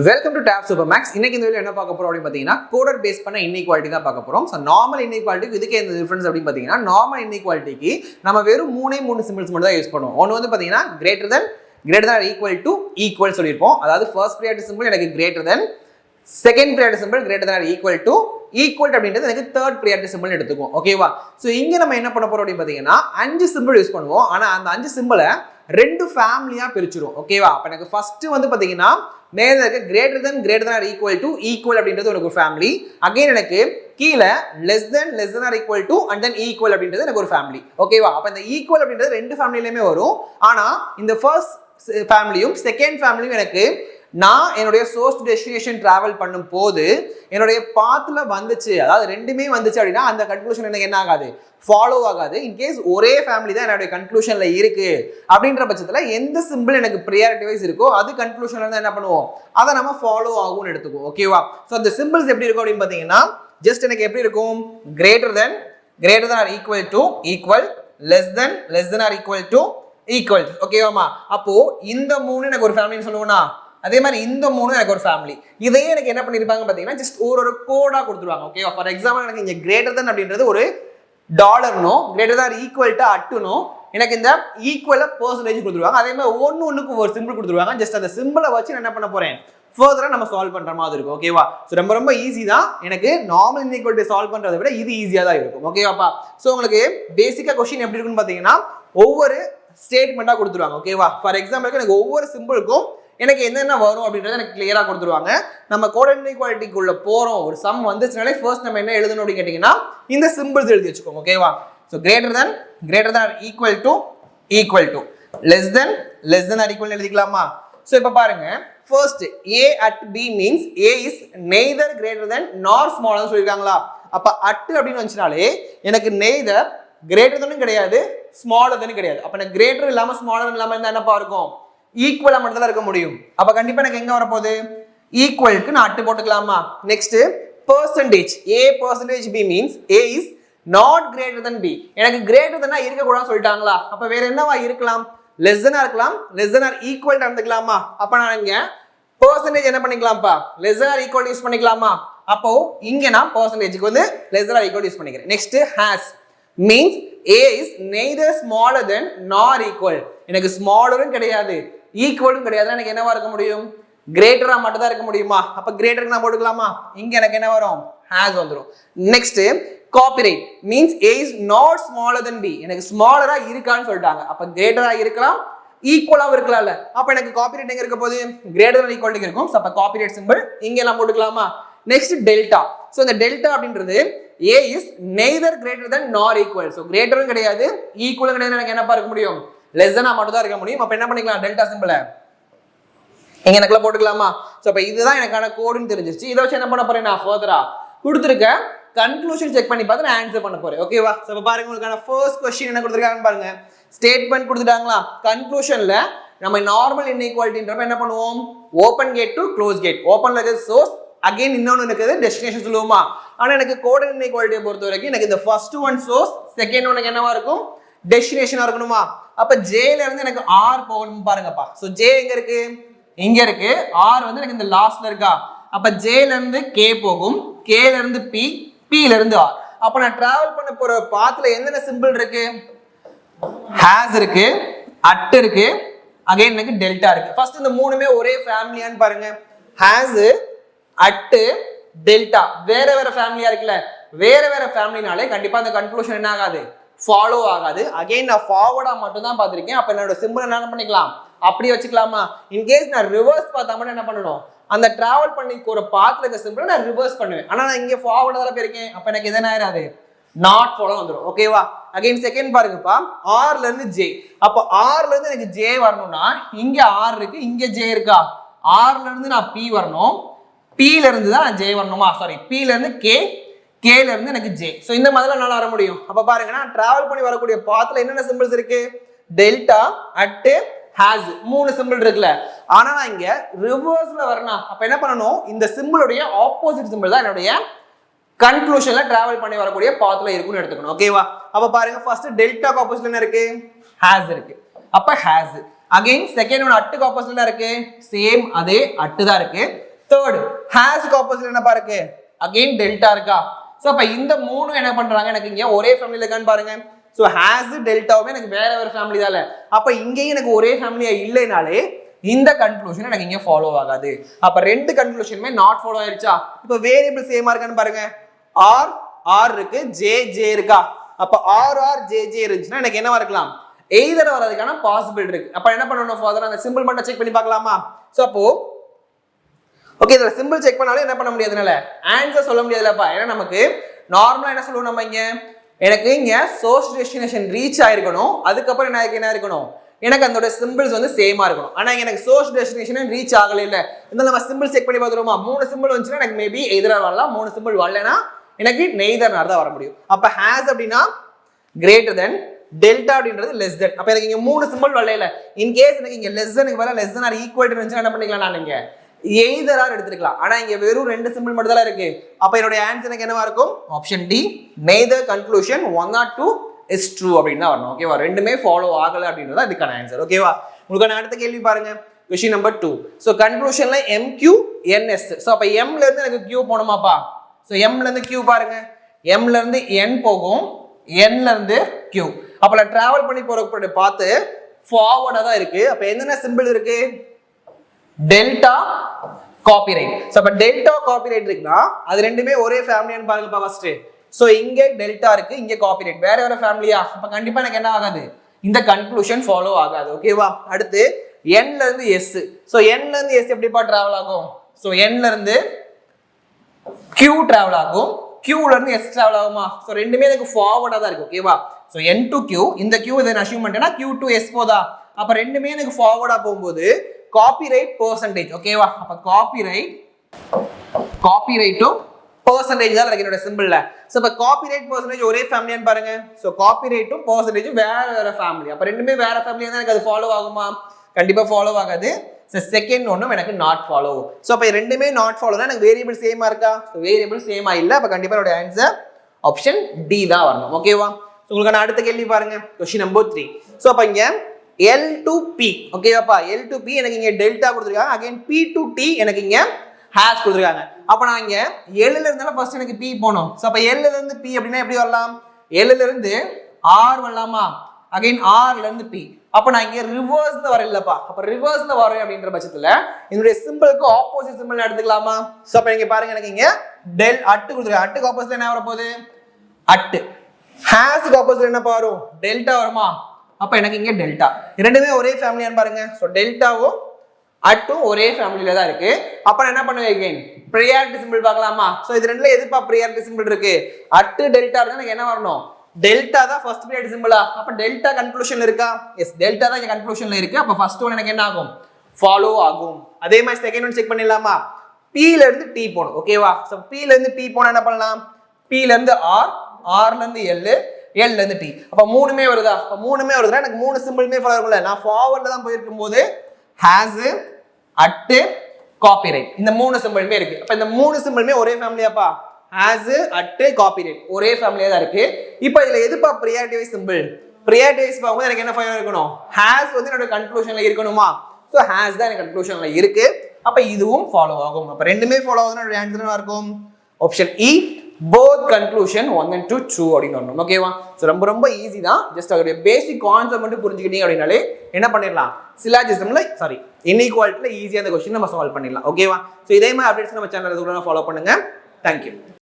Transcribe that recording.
Welcome to Tab Super Max. இன்னைக்கு இந்த video என்ன பார்க்க போறோம் அப்படின்னு பார்த்தீங்கன்னா கோடர் பேஸ் பண்ண இன்இக்வாலிட்டி தான் பார்க்க போறோம். ஸோ நார்மல் இன்இக்வாலிட்டிக்கு இதுக்கு என்ன டிஃபரன்ஸ் அப்படின்னு பார்த்தீங்கன்னா, நார்மல் இன்இக்வாலிட்டிக்கு நம்ம வெறும் மூணு சிம்பிள்ஸ் மட்டும் தான் யூஸ் பண்ணுவோம். ஒன்று வந்து பார்த்தீங்கன்னா greater than equal to equal சொல்லியிருப்போம். அதாவது ஃபர்ஸ்ட் ப்ரையாரிட்டி சிம்பிள் எனக்கு greater than, second priority simple greater than equal to, equal அப்படின்றது எனக்கு தேர்ட் ப்ரையாரிட்டி சிம்பிள் எடுத்துக்கும். ஓகேவா? ஸோ இங்கே நம்ம என்ன பண்ண போறோம் அப்படின்னு பார்த்தீங்கன்னா 5 சிம்பிள் யூஸ் பண்ணுவோம். ஆனால் அந்த 5 சிம்பிளை 2 ஃபேமிலியா பிரிச்சிரும். ஓகேவா? அப்ப எனக்கு ஃபர்ஸ்ட் வந்து பாத்தீங்கன்னா மேல இருக்க greater than or equal to equal அப்படின்றது ஒரு ஃபேமிலி. அகைன் எனக்கு கீழே less than or equal to and then equal அப்படின்றது எனக்கு ஒரு ஃபேமிலி. ஓகேவா? அப்ப இந்த ஈக்குவல் அப்படின்றது 2 ஃபேமிலிலயுமே வரும். ஆனா இந்த ஃபர்ஸ்ட் ஃபேமிலியும் செகண்ட் ஃபேமிலியும் எனக்கு நான் என்னுடைய சோர்ஸ் டெஸ்டினேஷன் டிராவல் பண்ணும் போது என்னுடைய பாத்துல வந்துச்சு, அதாவது ரெண்டுமே வந்துச்சு அப்படின்னா அந்த கன்க்ளூஷன் எனக்கு என்ன ஆகாது, ஃபாலோ ஆகாது. இன்கேஸ் ஒரே ஃபேமிலி தான் என்னுடைய கன்க்ளூஷன்ல இருக்கு அப்படின்ற பட்சத்துல எந்த சிம்பிள் எனக்கு ப்ரியாரிட்டி வைஸ் இருக்கோ அது கன்க்ளூஷன்ல இருந்து என்ன பண்ணுவோம், அதை நம்ம ஃபாலோ ஆகும்னு எடுத்துக்குவோம். ஓகேவா? ஸோ அந்த சிம்பிள்ஸ் எப்படி இருக்கும் அப்படின்னு பாத்தீங்கன்னா, ஜஸ்ட் எனக்கு எப்படி இருக்கும், greater than or equal to equal, less than or equal to equal. ஓகேவாமா? அப்போ இந்த 3 எனக்கு ஒரு ஃபேமிலின்னு சொல்லுவோம்னா, அதே மாதிரி இந்த 3 எனக்கு ஒரு ஃபேமிலி. இதையே எனக்கு என்ன பண்ணிருப்பாங்க பாத்தீங்கன்னா, ஜஸ்ட் ஒரு கோடா கொடுத்துருவாங்க. ஓகேவா? ஃபார் எக்ஸாம்பிள் எனக்கு இங்க கிரேட்டர் than அப்படின்றது ஒரு டாலர்னோ, கிரேட்டர் than ஈக்குவல் டு அட்டுனோ, எனக்கு இந்த ஈக்குவல பெர்சன்டேஜ் கொடுத்துருவாங்க. அதே மாதிரி ஒண்ணுக்கு ஒரு சிம்பிள் கொடுத்துருவாங்க. ஜஸ்ட் அந்த சிம்பிளை வச்சு நான் என்ன பண்ண போறேன், ஃபர்தரா நம்ம சால்வ் பண்ற மாதிரி இருக்கும். ஓகேவா? ஸோ ரொம்ப ஈஸி தான். எனக்கு நார்மல் இன்இக்வாலிட்டி சால்வ் பண்றதை விட இது ஈஸியா தான் இருக்கும். ஓகேவாப்பா? ஸோ உங்களுக்கு பேசிக்கா கொஸ்டின் எப்படி இருக்குன்னு பாத்தீங்கன்னா, ஒவ்வொரு ஸ்டேட்மெண்டா கொடுத்துருவாங்க. ஓகேவா? ஃபார் எக்ஸாம்பிளுக்கு எனக்கு ஒவ்வொரு சிம்பிளுக்கும் எனக்கு என்னென்ன வரும் அப்படின்றத எனக்கு கிளியரா கொடுத்துருவாங்க. நம்ம கோடர் இன்இக்வாலிட்டிக்குள்ள போறோம், ஒரு சம் வந்துச்சுனாலே ஃபர்ஸ்ட் நம்ம என்ன எழுதணும் அப்படின்னு கேட்டீங்கன்னா இந்த சிம்பிள்ஸ் எழுதி வச்சுக்கோங்க. ஓகேவா? So greater than or equal to equal to, less than or equal எழுதிக்கலாமா? ஸோ இப்போ பாருங்க, first a at b means a is neither greater than nor smaller சொல்லிருக்காங்களா? அப்ப அட் அப்படின்னு வந்துச்சுனாலே எனக்கு neither greater than கிடையாது, smaller than கிடையாது. அப்ப எனக்கு கிரேட்டர் இல்லாம ஸ்மாலர் இல்லாம இருந்தா என்னப்பா இருக்கும், ஈக்குவலா மட்டும் தான் இருக்க முடியும். அப்ப கண்டிப்பா எனக்கு எங்க வரப்போகுது, ஈக்குவலுக்கு நான் அட்டு போட்டுக்கலாமா? Next percentage, a percentage b means a is not greater than b. எனக்கு கிரேட்டர் than இருக்க கூடாதுன்னு சொல்லிட்டாங்களா? அப்ப வேற என்னவா இருக்கலாம், less than இருக்கலாம், less than ஆர் ஈக்குவல் இருந்துக்கலாமா? அப்ப நான் இங்க பெர்சன்டேஜ் என்ன பண்ணிக்கலாம்ப்பா, less than or equal use பண்ணிக்கலாமா? அப்போ இங்க நான் பெர்சன்டேஜ்க்கு வந்து less than or equal use பண்ணிக்கிறேன். Next has means a is neither smaller than nor equal. எனக்கு ஸ்மாலரும் கிடையாது ஈக்குவலும் கிடையாது. எனக்கு என்னவா இருக்க முடியும், கிரேட்டரா மட்டும் தான் இருக்க முடியுமா? அப்ப கிரேட்டருக்கு நான் போட்டுக்கலாமா? இங்க எனக்கு என்ன வரும், has வந்துரும். Next copyright means a is not smaller than b. எனக்கு ஸ்மாலரா இருக்கான்னு சொல்லிட்டாங்க. அப்ப கிரேட்டரா இருக்கலாம், ஈக்குவலாவும் இருக்கலாம்ல. அப்ப எனக்கு காப்பிரைட் எங்க இருக்க போகுது, கிரேட்டர் than ஈக்குவல் இருக்கும். அப்ப காப்பிரைட் சிம்பிள் இங்க எல்லாம் போட்டுக்கலாமா? Next delta. சோ இந்த டெல்டா அப்படின்றது a is neither greater than nor equal. So கிரேட்டரும் கிடையாது, ஈக்குவலும் கிடையாது. எனக்கு என்னப்பா இருக்க முடியும், less than மட்டும் தான் இருக்க முடியும். அப்ப என்ன பண்ணிக்கலாம், டெல்டா சிம்பிளை இங்க எனக்குள்ள போட்டுக்கலாமா? சோ அப்ப இதுதான் எனக்கான கோடுன்னு தெரிஞ்சிருச்சு. இதை வச்சு என்ன பண்ண போறேன், நான் ஃபர்தரா கொடுத்துருக்க கன்க்ளூஷன் செக் பண்ணி பார்த்து நான் ஆன்சர் பண்ண போறேன். ஓகேவா? சோ இப்ப பாருங்க, உங்களுக்கான ஃபர்ஸ்ட் क्वेश्चन என்ன கொடுத்திருக்காங்கன்னு பாருங்க. ஸ்டேட்மென்ட் கொடுத்துட்டாங்களா? கன்க்ளூஷன்ல நம்ம நார்மல் இன்இக்வாலிட்டின்றப்ப என்ன பண்ணுவோம், open gate to close gate. ஓபன்ல இருக்க சோர்ஸ், அகைன் இன்னொன்னு இருக்குது டெஸ்டினேஷன் சொல்லுவோமா? ஆனா எனக்கு கோடர் இன்இக்வாலிட்டியை பொறுத்த வரைக்கும் எனக்கு இந்த first one source, second one என்னவா இருக்கும், டெஸ்டினேஷனா இருக்கணுமா? அப்ப j ல இருந்து எனக்கு r போகணும் பாருங்கப்பா. சோ j எங்க இருக்கு, இங்க இருக்கு. r வந்து எனக்கு இந்த லாஸ்ட்ல இருக்கா. அப்ப j ல இருந்து k போகும், k ல இருந்து p, p ல இருந்து r. அப்ப நான் டிராவல் பண்ண போற பாத்ல என்னென்ன சிம்பிள் இருக்கு, has இருக்கு, at இருக்கு, அகைன் எனக்கு டெல்டா இருக்கு. ஃபர்ஸ்ட் இந்த மூணுமே ஒரே ஃபேமிலியான்னு பாருங்க. has, at, டெல்டா வேற வேற ஃபேமிலியா இருக்குல்ல. வேற வேற ஃபேமிலினாலே கண்டிப்பா அந்த கன்க்ளூஷன் என்ன ஆகாது, ஃபாலோ ஆகாது. அகைன் நான் ஃபார்வர்டா மட்டும் தான் பார்த்திருக்கேன். அப்ப என்னோட சிம்பிள் என்ன பண்ணிக்கலாம், அப்படியே வச்சுக்கலாமா? இன்கேஸ் நான் ரிவர்ஸ் பார்த்தா மட்டும் என்ன பண்ணணும், அந்த டிராவல் பண்ணி ஒரு பாத்ல இருக்க சிம்பிளை நான் ரிவர்ஸ் பண்ணுவேன். ஆனா நான் இங்க ஃபார்வர்டா தான் போயிருக்கேன். அப்ப எனக்கு எதனா ஆயிராது, நாட் ஃபாலோ வந்துடும். ஓகேவா? அகைன் செகண்ட் பாருங்கப்பா, r ல இருந்து j. அப்ப r ல இருந்து எனக்கு j வரணும்னா இங்க r இருக்கு, இங்க j இருக்கா. r ல இருந்து நான் p வரணும், p ல இருந்து தான் நான் j வரணுமா? சாரி, p ல இருந்து k, k ல இருந்து எனக்கு j. சோ இந்த மாதிரி என்னால வர முடியும். அப்ப பாருங்க, நான் டிராவல் பண்ணி வரக்கூடிய பாத்ல என்னென்ன சிம்பிள்ஸ் இருக்கு, டெல்டா, அட், has, மூணு சிம்பிள் இருக்குல்ல. ஆனா நான் இங்க ரிவர்ஸ்ல வரணும். அப்ப என்ன பண்ணணும், இந்த சிம்பிளுடைய ஆப்போசிட் சிம்பிள் தான் என்னுடைய கன்க்ளூஷன்ல டிராவல் பண்ணி வரக்கூடிய பாத்ல இருக்குன்னு எடுத்துக்கணும். ஓகேவா? அப்ப பாருங்க, ஃபர்ஸ்ட் டெல்டாக்கு ஆப்போசிட்ல என்ன இருக்கு, has இருக்கு. அப்ப has. அகைன் செகண்ட் ஒன் அட்டுக்கு ஆப்போசிட்ல இருக்கு, சேம் அதே அட்டு தான் இருக்கு. தேர்ட் ஹேஸ்க்கு ஆப்போசிட் என்னப்பா இருக்கு அகைன் டெல்டா இருக்கா ஸோ அப்ப இந்த மூணு என்ன பண்றாங்க எனக்கு இங்க ஒரே ஃபேமிலியில இருக்கான்னு பாருங்க ஸோ ஹேஸ் டெல்டாவுமே எனக்கு வேற வேற ஃபேமிலி தானே அப்ப இங்கேயும் எனக்கு ஒரே ஃபேமிலியா இல்லைனாலே இந்த கன்க்ளூஷன் எனக்கு இங்க ஃபாலோ ஆகாது அப்ப ரெண்டு கன்க்ளூஷனுமே நாட் ஃபாலோ ஆயிருச்சா இப்போ வேரியபிள் சேமா இருக்கான்னு பாருங்க ஆர் ஆர் இருக்கு ஜே ஜே இருக்கா அப்ப ஆர் ஆர் ஜே ஜே இருந்துச்சுன்னா எனக்கு என்னவா இருக்கலாம் எய்தர் வரதுக்கான பாசிபிள் இருக்கு அப்ப என்ன பண்ணணும் ஃபாதர் அந்த சிம்பிள் மட்டும் செக் பண்ணி பார்க்கலாமா ஸோ அப்போ ஓகே இதுல சிம்பிள் செக் பண்ணாலும் என்ன பண்ண முடியாதுனால ஆன்சர் சொல்ல முடியாதுலப்பா ஏன்னா நமக்கு நார்மலா என்ன சொல்லுவோம் நம்ம இங்க எனக்கு இங்க சோர்ஸ் டெஸ்டினேஷன் ரீச் ஆயிருக்கணும் அதுக்கப்புறம் என்ன இருக்கணும் எனக்கு அதோட சிம்பிள்ஸ் வந்து சேமா இருக்கணும் ஆனா எனக்கு சோர்ஸ் டெஸ்டினேஷன் ரீச் ஆகல இல்ல இருந்தாலும் நம்ம சிம்பிள் செக் பண்ணி பார்த்துருவோமா 3 சிம்பிள் வந்துச்சுன்னா எனக்கு மேபி எதிராக வரலாம் 3 சிம்பிள் வரலன்னா எனக்கு நெய்தர்னால தான் வர முடியும் அப்ப ஹேஸ் அப்படின்னா கிரேட்டர் தென் டெல்டா அப்படின்றது லெஸ் தென் அப்ப எனக்கு இங்க 3 சிம்பிள் வரல இன் கேஸ் எனக்கு இங்க லெஸ் தெனுக்கு பதிலா லெஸ் தென் ஆர் ஈக்குவல் இருந்துச்சுன்னா என்ன பண்ணிக்கலாம் நான் இங்க எய்தரார் எடுத்துக்கலாம் ஆனா இங்க வெறும் 2 சிம்பிள் மட்டும் தான் இருக்கு அப்ப என்னோட ஆன்சர் எனக்கு என்னவா இருக்கும் option D neither conclusion 1 or 2 is true அப்படின்னு தான் வரணும் ஓகேவா ரெண்டுமே ஃபாலோ ஆகல அப்படின்றது இதுக்கான ஆன்சர் ஓகேவா உங்களுக்கு அடுத்த கேள்வி பாருங்க क्वेश्चन நம்பர் 2 சோ கன்க்ளூஷன்ல mq ns சோ அப்ப m ல இருந்து எனக்கு q போணுமாப்பா சோ m ல இருந்து q பாருங்க m ல இருந்து n போகும் n ல இருந்து q அப்ப டிராவல் பண்ணி போறப்ப பார்த்து ஃபார்வர்டா தான் இருக்கு அப்ப என்னென்ன சிம்பிள் இருக்கு டெல்டா காப்பிரைட் சோ அப்ப டெல்டா காப்பிரைட் இருக்குனா அது ரெண்டுமே ஒரே ஃபேமிலியான்னு பாருங்கப்பா ஃபர்ஸ்ட் சோ இங்க டெல்டா இருக்கு இங்க காப்பிரைட் வேற வேற ஃபேமிலியா அப்ப கண்டிப்பா எனக்கு என்ன ஆகாது இந்த கன்க்ளூஷன் ஃபாலோ ஆகாது ஓகேவா அடுத்து n ல இருந்து s சோ n ல இருந்து s எப்படிப்பா டிராவல் ஆகும் சோ n ல இருந்து q டிராவல் ஆகும் q ல இருந்து s டிராவல் ஆகுமா சோ ரெண்டுமே எனக்கு ஃபார்வர்டா தான் இருக்கு ஓகேவா சோ n to q இந்த q இதை அஸ்யூம் பண்ணிட்டேனா q to s போதா அப்ப ரெண்டுமே எனக்கு ஃபார்வர்டா போகும்போது காப்பிரைட் பெர்சன்டேஜ் ஓகேவா அப்ப காப்பிரைட்டும் பெர்சன்டேஜ் தான் இருக்கு என்னோட சிம்பிள்ல சோ அப்ப காப்பிரைட் பெர்சன்டேஜ் ஒரே ஃபேமிலியான்னு பாருங்க சோ காப்பிரைட்டும் பெர்சன்டேஜும் வேற வேற ஃபேமிலி அப்ப ரெண்டுமே வேற ஃபேமிலியா தான் எனக்கு அது ஃபாலோ ஆகுமா கண்டிப்பா ஃபாலோ ஆகாது சோ செகண்ட் ஒண்ணும் எனக்கு நாட் ஃபாலோ சோ அப்ப ரெண்டுமே நாட் ஃபாலோனா எனக்கு வேரியபிள் சேமா இருக்கா சோ வேரியபிள் சேமா இல்ல அப்ப கண்டிப்பா என்னோட ஆன்சர் ஆப்ஷன் டி தான் வரணும் ஓகேவா உங்களுக்கு அடுத்த கேள்வி பாருங்க क्वेश्चन நம்பர் 3 சோ அப்ப இங்க L to P ஓகேவாப்பா L to P எனக்கு இங்க டெல்டா கொடுத்திருக்காங்க அகைன் P to T எனக்கு இங்க ஹேஷ் கொடுத்திருக்காங்க அப்ப நான் இங்க L ல இருந்தால ஃபர்ஸ்ட் எனக்கு P போணும் சோ அப்ப L ல இருந்து P அப்படினா எப்படி வரலாம் L ல இருந்து R வரலாமா அகைன் R ல இருந்து P அப்ப நான் இங்க ரிவர்ஸ்ல வரலப்பா அப்ப ரிவர்ஸ்ல வரேன் அப்படிங்கற பட்சத்துல என்னுடைய சிம்பிளுக்கு ஆப்போசிட் சிம்பிள் எடுத்துக்கலாமா சோ அப்ப இங்க பாருங்க எனக்கு இங்க டெல் அட் கொடுத்திருக்காங்க அட்டுக்கு ஆப்போசிட்ல என்ன வர போகுது அட் ஹேஷ்க்கு ஆப்போசிட்ல என்ன வரும் டெல்டா வருமா அப்ப எனக்கு இங்க டெல்டா ரெண்டுமே ஒரே ஃபேமிலியான்னு பாருங்க சோ டெல்டாவும் அட்டும் ஒரே ஃபேமிலில தான் இருக்கு அப்ப நான் என்ன பண்ணுவேன் அகைன் ப்ரையாரிட்டி சிம்பிள் பார்க்கலாமா சோ இது ரெண்டுல எதுப்பா ப்ரையாரிட்டி சிம்பிள் இருக்கு அட் டெல்டா இருந்தா எனக்கு என்ன வரணும் டெல்டா தான் ஃபர்ஸ்ட் ப்ரையாரிட்டி சிம்பிளா அப்ப டெல்டா கன்க்ளூஷன்ல இருக்கா எஸ் டெல்டா தான் இங்க கன்க்ளூஷன்ல இருக்கு அப்ப ஃபர்ஸ்ட் ஒன் எனக்கு என்ன ஆகும் ஃபாலோ ஆகும் அதே மாதிரி செகண்ட் ஒன் செக் பண்ணிடலாமா P ல இருந்து T போணும் ஓகேவா சோ P ல இருந்து T போனா என்ன பண்ணலாம் P ல இருந்து R R ல இருந்து L L ல இருந்து T அப்ப மூணுமே வருதா அப்ப மூணுமே வருதுனா எனக்கு மூணு சிம்பிளுமே ஃபாலோ ஆகும்ல நான் ஃபார்வர்ட்ல தான் போயிருக்கும் போது ஹேஸ் அட் காப்பிரைட் இந்த மூணு சிம்பிளுமே இருக்கு அப்ப இந்த மூணு சிம்பிளுமே ஒரே ஃபேமிலியாப்பா ஹேஸ் அட் காப்பிரைட் ஒரே ஃபேமிலியா தான் இருக்கு இப்போ இதுல எதுப்பா priority wise simple priority wise பாக்கும்போது எனக்கு என்ன ஃபாலோ இருக்கணும் ஹேஸ் வந்து என்னோட கன்க்ளூஷன்ல இருக்கணுமா சோ ஹேஸ் தான் எனக்கு கன்க்ளூஷன்ல இருக்கு அப்ப இதுவும் ஃபாலோ ஆகும் அப்ப ரெண்டுமே ஃபாலோ ஆகுதுனா என்னோட ஆன்சர் என்ன இருக்கும் option E both conclusion 1 and 2 true அப்படினு வரணும் ஓகேவா சோ ரொம்ப ஈஸி தான் ஜஸ்ட் அதோட பேசிக் கான்செப்ட் மட்டும் புரிஞ்சுக்கிட்டீங்க அப்படினாலே என்ன பண்ணிரலாம் சிலாஜிசம்ல சாரி இன்இக்வாலிட்டில ஈஸியா அந்த क्वेश्चन நம்ம சால்வ் பண்ணிடலாம் ஓகேவா சோ இதே மாதிரி அப்டேட்ஸ் நம்ம சேனல்ல ரெகுலரா ஃபாலோ பண்ணுங்க थैंक यू